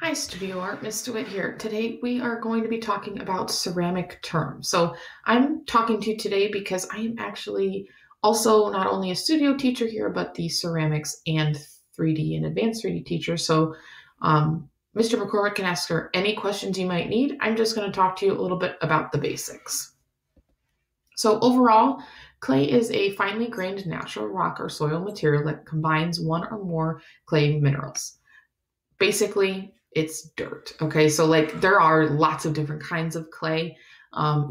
Hi, Studio Art, Miss DeWitt here. Today we are going to be talking about ceramic terms. So I'm talking to you today because I am actually also not only a studio teacher here, but the ceramics and 3D and advanced 3D teacher. So Mr. McCormick can ask her any questions you might need. I'm just going to talk to you a little bit about the basics. So overall, clay is a finely grained natural rock or soil material that combines one or more clay minerals. Basically, it's dirt. Okay, so like there are lots of different kinds of clay.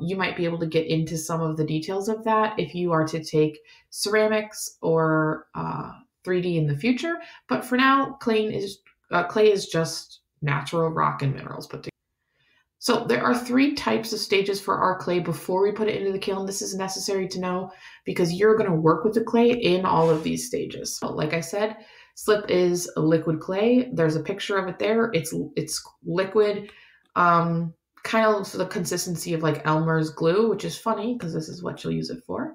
You might be able to get into some of the details of that if you are to take ceramics or 3D in the future. But for now, clay is just natural rock and minerals put together. So there are three types of stages for our clay before we put it into the kiln. This is necessary to know because you're going to work with the clay in all of these stages. So like I said, slip is a liquid clay. There's a picture of it there. It's liquid, kind of the consistency of like Elmer's glue, which is funny because this is what you'll use it for.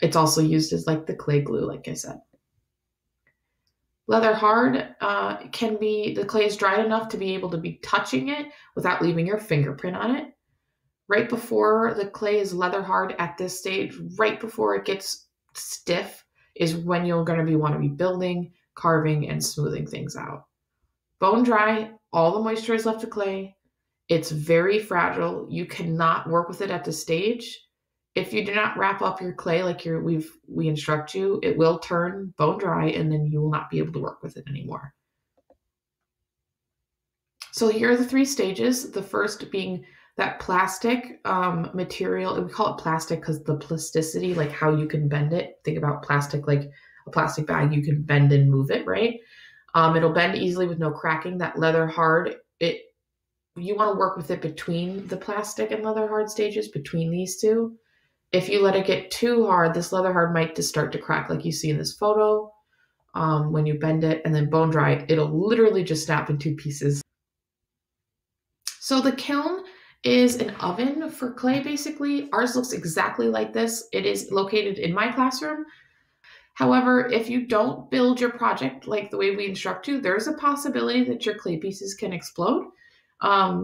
It's also used as like the clay glue, like I said. Leather hard can be, the clay is dried enough to be able to be touching it without leaving your fingerprint on it. Right before the clay is leather hard at this stage, right before it gets stiff, is when you're going to want to be building, carving, and smoothing things out. Bone dry, all the moisture is left to clay. It's very fragile. You cannot work with it at this stage. If you do not wrap up your clay like we instruct you, it will turn bone dry and then you will not be able to work with it anymore. So here are the three stages. The first being that plastic material. We call it plastic because the plasticity, like how you can bend it. Think about plastic like a plastic bag. You can bend and move it, right? It'll bend easily with no cracking. That leather hard, you want to work with it between the plastic and leather hard stages, between these two. If you let it get too hard, this leather hard might just start to crack like you see in this photo when you bend it. And then bone dry, it'll literally just snap in two pieces. So the kiln is an oven for clay, basically. Ours looks exactly like this. It is located in my classroom. However, if you don't build your project like the way we instruct you, there's a possibility that your clay pieces can explode.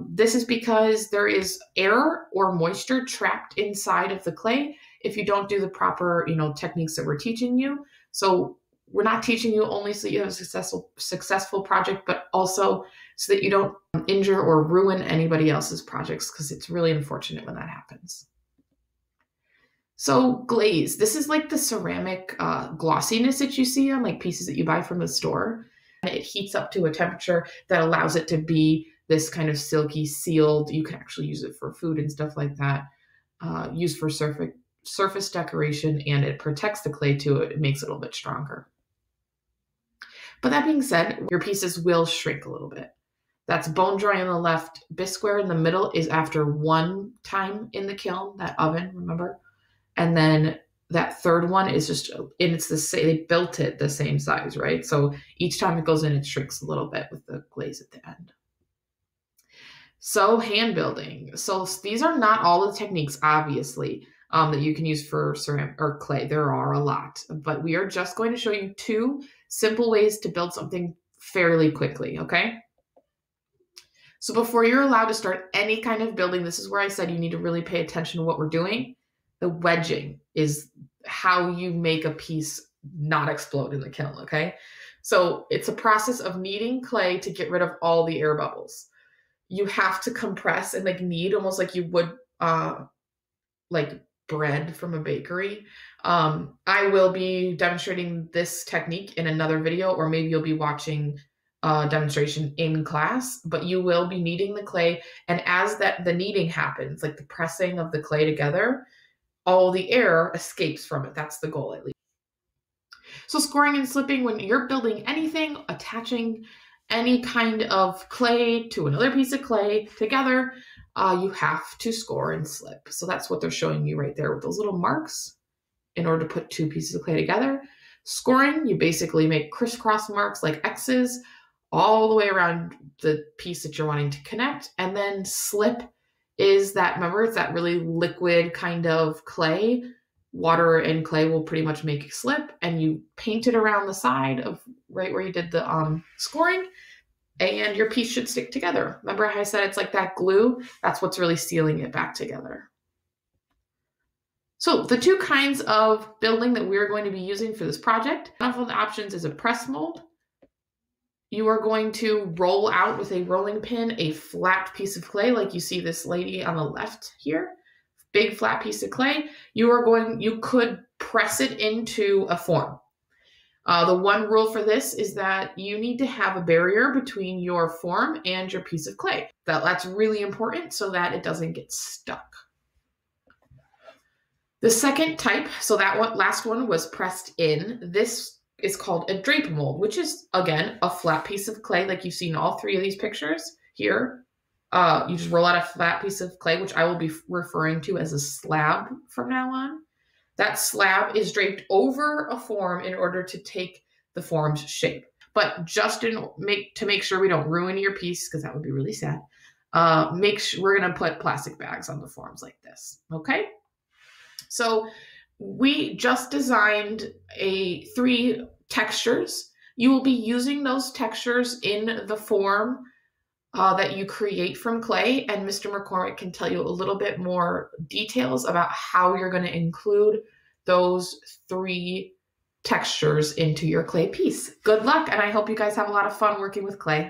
This is because there is air or moisture trapped inside of the clay if you don't do the proper, techniques that we're teaching you. So we're not teaching you only so you have a successful project, but also so that you don't injure or ruin anybody else's projects, because it's really unfortunate when that happens. So glaze, this is like the ceramic glossiness that you see on like pieces that you buy from the store. And it heats up to a temperature that allows it to be this kind of silky sealed. You can actually use it for food and stuff like that. Used for surface decoration, and it protects the clay too. It makes it a little bit stronger. But that being said, your pieces will shrink a little bit. That's bone dry on the left. Bisqueware in the middle is after one time in the kiln, that oven, remember? And then that third one is just, and it's the same, they built it the same size, right? So each time it goes in, it shrinks a little bit with the glaze at the end. So hand building. So these are not all the techniques, obviously, that you can use for ceramic or clay. There are a lot, but we are just going to show you two simple ways to build something fairly quickly, okay? So before you're allowed to start any kind of building, this is where I said you need to really pay attention to what we're doing. The wedging is how you make a piece not explode in the kiln, okay? So it's a process of kneading clay to get rid of all the air bubbles. You have to compress and like knead almost like you would like bread from a bakery. I will be demonstrating this technique in another video, or maybe you'll be watching a demonstration in class, but you will be kneading the clay. And as the kneading happens, like the pressing of the clay together, all the air escapes from it. That's the goal, at least. So scoring and slipping, when you're building anything, attaching any kind of clay to another piece of clay together, you have to score and slip. So that's what they're showing you right there with those little marks in order to put two pieces of clay together. Scoring, you basically make crisscross marks like X's all the way around the piece that you're wanting to connect. And then slip is that, remember, it's that really liquid kind of clay. Water and clay will pretty much make a slip, and you paint it around the side of right where you did the scoring, and your piece should stick together. Remember how I said it's like that glue? That's what's really sealing it back together. So the two kinds of building that we're going to be using for this project, one of the options is a press mold. You are going to roll out with a rolling pin a flat piece of clay, like you see this lady on the left here. Big flat piece of clay. You could press it into a form. The one rule for this is that you need to have a barrier between your form and your piece of clay. That's really important so that it doesn't get stuck. The second type, so that last one was pressed in. This is called a drape mold, which is, again, a flat piece of clay like you see in all three of these pictures here. You just roll out a flat piece of clay, which I will be referring to as a slab from now on. That slab is draped over a form in order to take the form's shape. But just to make sure we don't ruin your piece, because that would be really sad, we're going to put plastic bags on the forms like this, okay? So we just designed 3 textures. You will be using those textures in the form that you create from clay, and Mr. McCormick can tell you a little bit more details about how you're going to include those 3 textures into your clay piece. Good luck, and I hope you guys have a lot of fun working with clay.